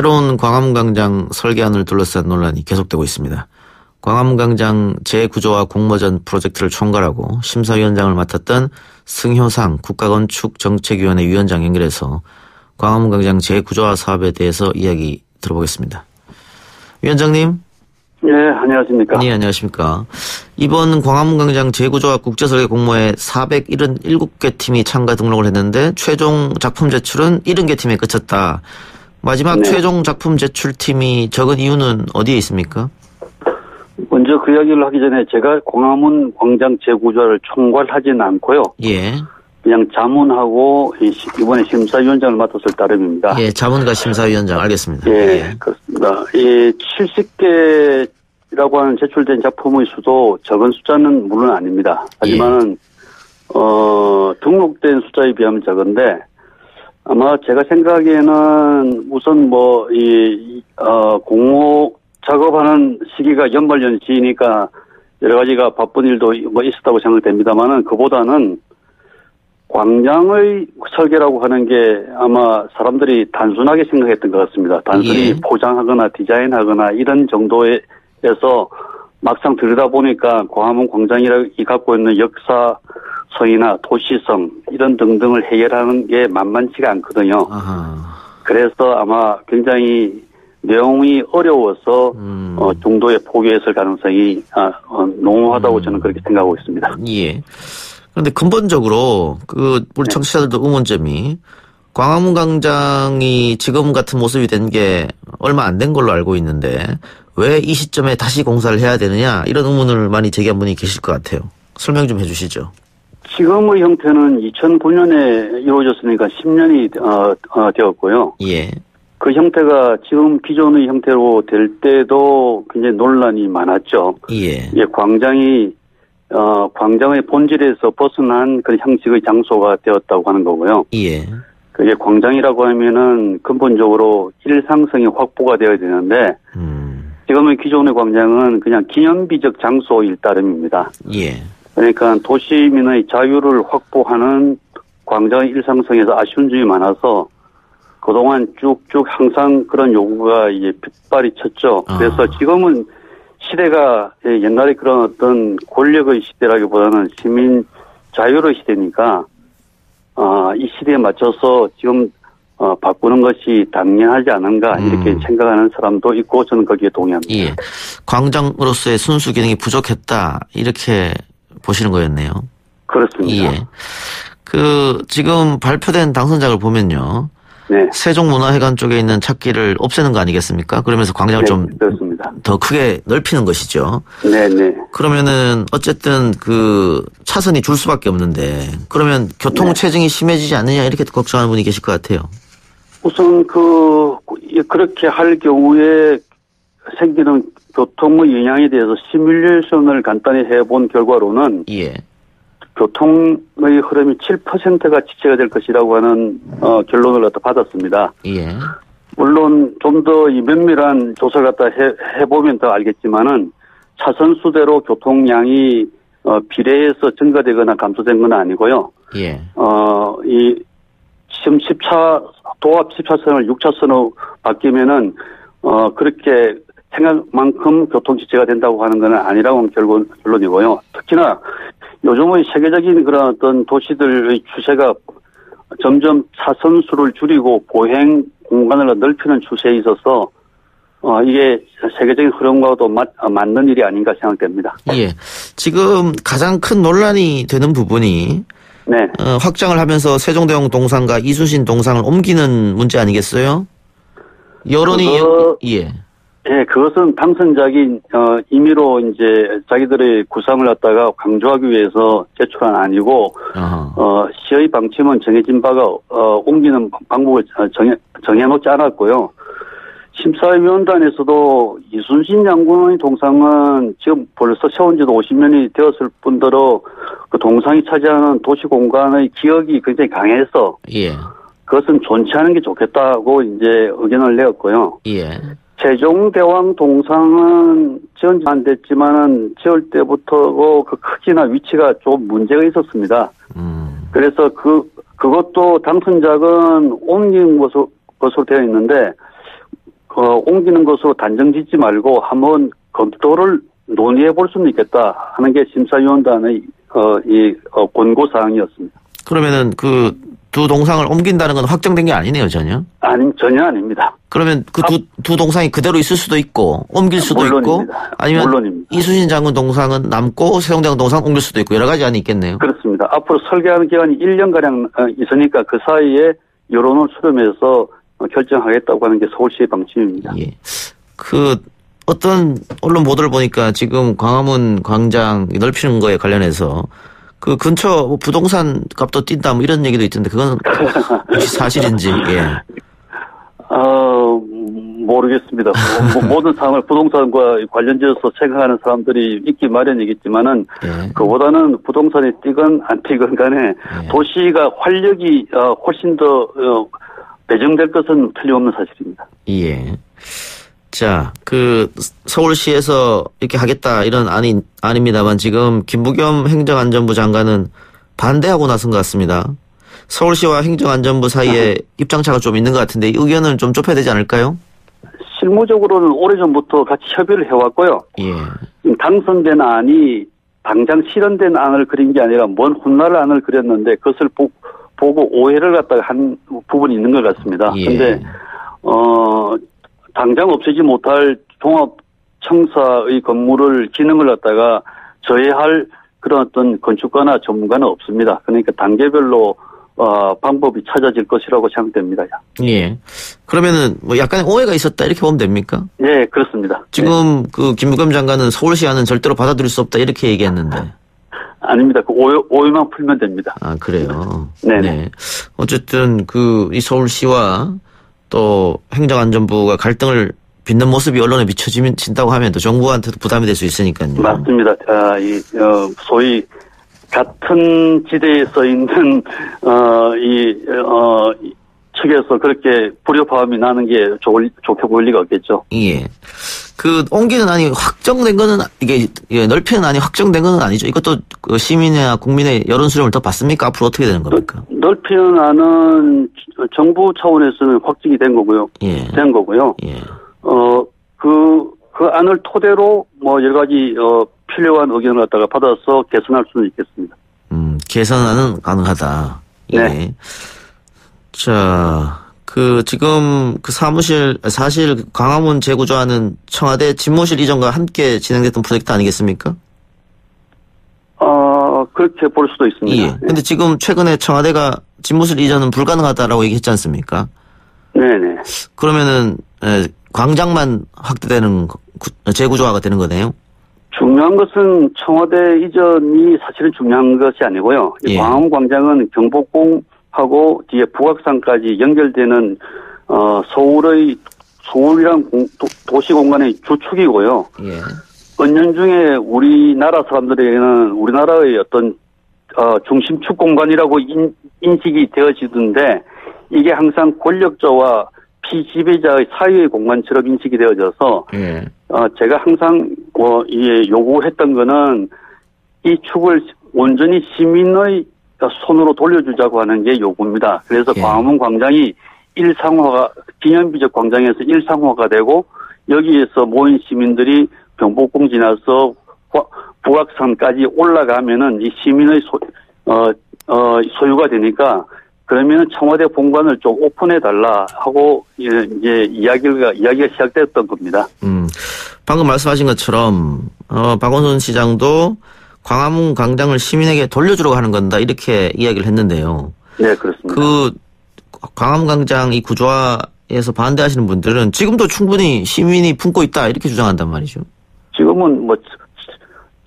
새로운 광화문광장 설계안을 둘러싼 논란이 계속되고 있습니다. 광화문광장 재구조와 공모전 프로젝트를 총괄하고 심사위원장을 맡았던 승효상 국가건축정책위원회 위원장 연결해서 광화문광장 재구조화 사업에 대해서 이야기 들어보겠습니다. 위원장님. 네, 안녕하십니까. 네, 안녕하십니까. 이번 광화문광장 재구조화 국제설계 공모에 477개 팀이 참가 등록을 했는데 최종 작품 제출은 70개 팀에 그쳤다. 마지막 네. 최종 작품 제출팀이 적은 이유는 어디에 있습니까? 먼저 그 이야기를 하기 전에 제가 광화문광장 재구조화를 총괄하지는 않고요. 예. 그냥 자문하고 이번에 심사위원장을 맡았을 따름입니다. 예, 자문과 심사위원장 알겠습니다. 예, 그렇습니다. 이 70개라고 하는 제출된 작품의 수도 적은 숫자는 물론 아닙니다. 하지만은 등록된 숫자에 비하면 적은데 아마 제가 생각하기에는 우선 공모 작업하는 시기가 연말연시니까 여러 가지가 바쁜 일도 있었다고 생각됩니다만은 그보다는 광장의 설계라고 하는 게 아마 사람들이 단순하게 생각했던 것 같습니다. 단순히 포장하거나 디자인하거나 이런 정도에서 막상 들여다보니까 광화문 광장이 갖고 있는 역사성이나 도시성 이런 등등을 해결하는 게 만만치가 않거든요. 그래서 아마 굉장히 내용이 어려워서 정도의 포기했을 가능성이 농후하다고 저는 그렇게 생각하고 있습니다. 예. 그런데 근본적으로 우리 청취자들도 의문점이 광화문광장이 지금 같은 모습이 된 게 얼마 안 된 걸로 알고 있는데 왜 이 시점에 다시 공사를 해야 되느냐 이런 의문을 많이 제기한 분이 계실 것 같아요. 설명 좀 해주시죠. 지금의 형태는 2009년에 이루어졌으니까 10년이 되었고요. 예. 그 형태가 지금 기존의 형태로 될 때도 굉장히 논란이 많았죠. 예. 광장의 본질에서 벗어난 그런 형식의 장소가 되었다고 하는 거고요. 예. 그게 광장이라고 하면은 근본적으로 일상성이 확보가 되어야 되는데, 지금의 기존의 광장은 그냥 기념비적 장소일 따름입니다. 예. 그러니까 도시민의 자유를 확보하는 광장의 일상성에서 아쉬운 점이 많아서 그동안 쭉쭉 항상 그런 요구가 이제 빗발이 쳤죠. 그래서 지금은 시대가 옛날에 그런 어떤 권력의 시대라기보다는 시민 자유의 시대니까 이 시대에 맞춰서 지금 바꾸는 것이 당연하지 않은가 이렇게 생각하는 사람도 있고 저는 거기에 동의합니다. 예. 광장으로서의 순수 기능이 부족했다 이렇게 보시는 거였네요. 그렇습니다. 예. 지금 발표된 당선작을 보면요. 네. 세종문화회관 쪽에 있는 찾기를 없애는 거 아니겠습니까? 그러면서 광장을 좀 더 크게 넓히는 것이죠. 네네. 그러면은 어쨌든 차선이 줄 수밖에 없는데 그러면 교통 체증이 심해지지 않느냐 이렇게 걱정하는 분이 계실 것 같아요. 우선 그렇게 할 경우에 생기는 교통의 영향에 대해서 시뮬레이션을 간단히 해본 결과로는 교통의 흐름이 7%가 지체가 될 것이라고 하는 결론을 받았습니다. 예. 물론 좀 더 면밀한 조사를 해보면 더 알겠지만은 차선 수대로 교통량이 비례해서 증가되거나 감소된 건 아니고요. 예. 지금 도합 10차선을 6차선으로 바뀌면은 그렇게 생각만큼 교통 지체가 된다고 하는 건 아니라고 하는 결론이고요. 특히나 요즘의 세계적인 그런 어떤 도시들의 추세가 점점 차선 수를 줄이고 보행 공간을 넓히는 추세에 있어서 이게 세계적인 흐름과도 맞는 일이 아닌가 생각됩니다. 예. 지금 가장 큰 논란이 되는 부분이 확장을 하면서 세종대왕 동상과 이순신 동상을 옮기는 문제 아니겠어요? 여론이 예, 그것은 당선작이 임의로 이제 자기들의 구상을 갖다가 강조하기 위해서 제출한 아니고 시의 방침은 정해진 바가 옮기는 방법을 정해놓지 않았고요. 심사위원단에서도 이순신 장군의 동상은 지금 벌써 세운 지도 50년이 되었을 뿐더러 그 동상이 차지하는 도시 공간의 기억이 굉장히 강해서 그것은 존치하는 게 좋겠다고 이제 의견을 내었고요. 세종대왕 동상은 지은 지 안 됐지만은 지을 때부터 그 크기나 위치가 좀 문제가 있었습니다. 그래서 그것도 당선작은 옮긴 것으로 되어 있는데 옮기는 것으로 단정 짓지 말고 한번 검토를 논의해 볼 수는 있겠다 하는 게 심사위원단의 권고 사항이었습니다. 그러면은 그 두 동상을 옮긴다는 건 확정된 게 아니네요, 전혀? 전혀 아닙니다. 그러면 그 두 동상이 그대로 있을 수도 있고, 옮길 수도 물론입니다. 있고, 아니면 물론입니다. 이수신 장군 동상은 남고 세종대왕 동상 옮길 수도 있고, 여러 가지 안이 있겠네요. 그렇습니다. 앞으로 설계하는 기간이 1년가량 있으니까 그 사이에 여론을 수렴해서 결정하겠다고 하는 게 서울시의 방침입니다. 예. 어떤 언론 보도를 보니까 지금 광화문 광장 넓히는 거에 관련해서 그 근처 뭐 부동산 값도 뛴다 뭐 이런 얘기도 있던데 그건 혹시 사실인지. 예. 모르겠습니다. 모든 상황을 부동산과 관련지어서 생각하는 사람들이 있기 마련이겠지만은 예. 그보다는 부동산이 뛰건 안 뛰건 간에 예. 도시가 활력이 훨씬 더 배정될 것은 틀림없는 사실입니다. 예. 자, 서울시에서 이렇게 하겠다 이런 아닙니다만 지금 김부겸 행정안전부 장관은 반대하고 나선 것 같습니다. 서울시와 행정안전부 사이에 입장차가 좀 있는 것 같은데 이 의견을 좀 좁혀야 되지 않을까요? 실무적으로는 오래전부터 같이 협의를 해왔고요. 예. 당선된 안이 당장 실현된 안을 그린 게 아니라 먼 훗날 안을 그렸는데 그것을 보고 오해를 갖다가 한 부분이 있는 것 같습니다. 그런데 예. 당장 없애지 못할 종합청사의 건물을 기능을 갖다가 저해할 그런 어떤 건축가나 전문가는 없습니다. 그러니까 단계별로 방법이 찾아질 것이라고 생각됩니다. 예. 그러면은 뭐 약간의 오해가 있었다 이렇게 보면 됩니까? 네, 그렇습니다. 지금 그 김부겸 장관은 서울시안은 절대로 받아들일 수 없다 이렇게 얘기했는데. 아닙니다. 그 오해만 풀면 됩니다. 아, 그래요? 네네. 네. 어쨌든 이 서울시와 또 행정안전부가 갈등을 빚는 모습이 언론에 비춰진다고 하면 또 정부한테도 부담이 될 수 있으니까요. 맞습니다. 소위 같은 지대에 서 있는 측에서 그렇게 불협화음이 나는 게 좋게 보일 리가 없겠죠. 예. 옮기는 안이 확정된 거는 이게 넓히는 안이 확정된 거는 아니죠. 이것도 시민이나 국민의 여론 수렴을 더 받습니까? 앞으로 어떻게 되는 겁니까? 넓히는 안은 정부 차원에서는 확정이 된 거고요. 예. 된 거고요. 예. 그 안을 토대로 뭐 여러 가지 필요한 의견을 갖다가 받아서 개선할 수는 있겠습니다. 개선안은 가능하다. 예. 네. 자, 지금 사실 광화문 재구조하는 청와대 집무실 이전과 함께 진행됐던 프로젝트 아니겠습니까? 그렇게 볼 수도 있습니다. 예. 근데 지금 최근에 청와대가 집무실 이전은 불가능하다라고 얘기했지 않습니까? 네네. 그러면은, 광장만 확대되는, 재구조화가 되는 거네요? 중요한 것은 청와대 이전이 사실은 중요한 것이 아니고요. 이 예. 광화문 광장은 경복궁하고 뒤에 북악산까지 연결되는 서울이란 도시 공간의 주축이고요. 예. 은연중에 우리나라 사람들에게는 우리나라의 어떤 중심축 공간이라고 인식이 되어지던데 이게 항상 권력자와 피지배자의 사이의 공간처럼 인식이 되어져서 예. 제가 항상 요구했던 거는 이 축을 온전히 시민의 손으로 돌려주자고 하는 게 요구입니다. 그래서 예. 광화문 광장이 기념비적 광장에서 일상화가 되고 여기에서 모인 시민들이 경복궁 지나서 북악산까지 올라가면은 이 시민의 소유가 되니까 그러면 청와대 본관을 좀 오픈해달라 하고 이제 이야기가 시작됐던 겁니다. 방금 말씀하신 것처럼 박원순 시장도 광화문 광장을 시민에게 돌려주려고 하는 건다 이렇게 이야기를 했는데요. 네, 그렇습니다. 광화문 광장 이 구조화에서 반대하시는 분들은 지금도 충분히 시민이 품고 있다 이렇게 주장한단 말이죠. 지금은 뭐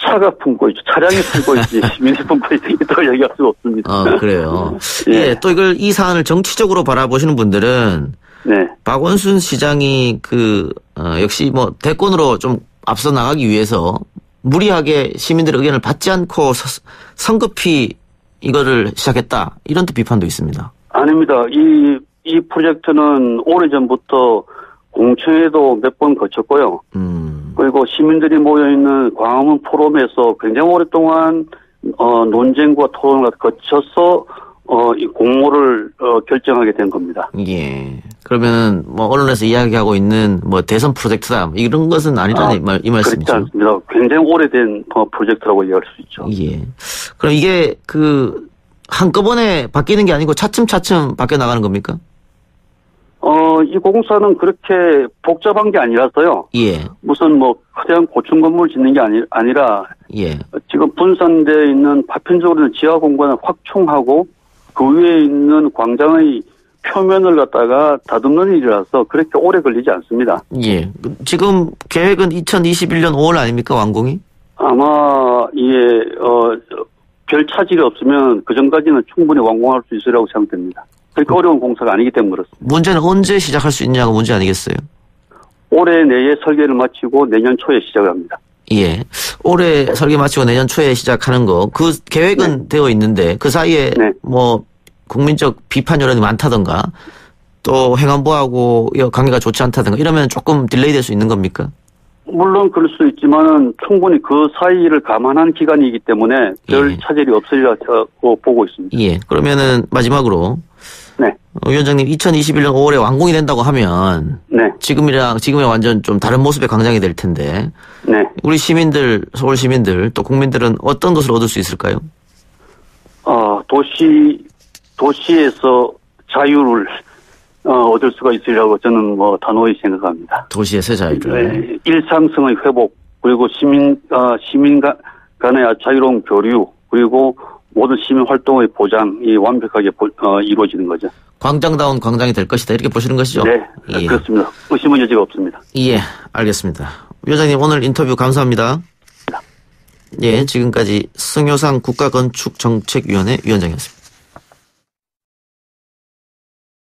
차가 품고 있죠. 차량이 품고 있지 시민이 품고 있다고 얘기할 수가 없습니다. 그래요. 네. 예, 또 이 사안을 정치적으로 바라보시는 분들은 네. 박원순 시장이 역시 뭐 대권으로 좀 앞서 나가기 위해서 무리하게 시민들의 의견을 받지 않고 성급히 이거를 시작했다. 이런 또 비판도 있습니다. 아닙니다. 이 프로젝트는 오래전부터 공청회도 몇 번 거쳤고요. 그리고 시민들이 모여있는 광화문 포럼에서 굉장히 오랫동안 논쟁과 토론을 거쳐서 이 공모를 결정하게 된 겁니다. 예. 그러면 뭐 언론에서 이야기하고 있는 뭐 대선 프로젝트다 이런 것은 아니라는 이 말씀이죠. 그렇지 않습니다. 굉장히 오래된 프로젝트라고 이해할 수 있죠. 예. 그럼 이게 한꺼번에 바뀌는 게 아니고 차츰차츰 바뀌어 나가는 겁니까? 이 고공사는 그렇게 복잡한 게 아니라서요. 예. 무슨 뭐 거대한 고층 건물 짓는 게 아니라 예. 지금 분산되어 있는 파편적으로는 지하 공간을 확충하고 그 위에 있는 광장의 표면을 갖다가 다듬는 일이라서 그렇게 오래 걸리지 않습니다. 예. 지금 계획은 2021년 5월 아닙니까, 완공이? 아마 별 차질이 없으면 그 전까지는 충분히 완공할 수 있으리라고 생각됩니다. 그렇게 어려운 공사가 아니기 때문에 그렇습니다. 문제는 언제 시작할 수 있냐가 문제 아니겠어요? 올해 내에 설계를 마치고 내년 초에 시작을 합니다. 예. 올해 설계 마치고 내년 초에 시작하는 거, 그 계획은 되어 있는데 그 사이에 뭐 국민적 비판 여론이 많다던가 또 행안부하고 관계가 좋지 않다던가 이러면 조금 딜레이 될 수 있는 겁니까? 물론 그럴 수 있지만은 충분히 그 사이를 감안한 기간이기 때문에 별 차질이 없으리라고 보고 있습니다. 예. 그러면은 마지막으로 위원장님 2021년 5월에 완공이 된다고 하면 지금이랑 완전 좀 다른 모습의 광장이 될 텐데 우리 시민들, 서울 시민들 또 국민들은 어떤 것을 얻을 수 있을까요? 도시에서 자유를 얻을 수가 있으리라고 저는 단호히 생각합니다. 도시에서 자유를. 일상성의 회복, 그리고 시민 간의 자유로운 교류, 그리고 모든 시민 활동의 보장이 완벽하게 이루어지는 거죠. 광장다운 광장이 될 것이다 이렇게 보시는 것이죠? 네, 예. 그렇습니다. 의심의 여지가 없습니다. 예, 알겠습니다. 위원장님 오늘 인터뷰 감사합니다. 예, 지금까지 승효상 국가건축정책위원회 위원장이었습니다.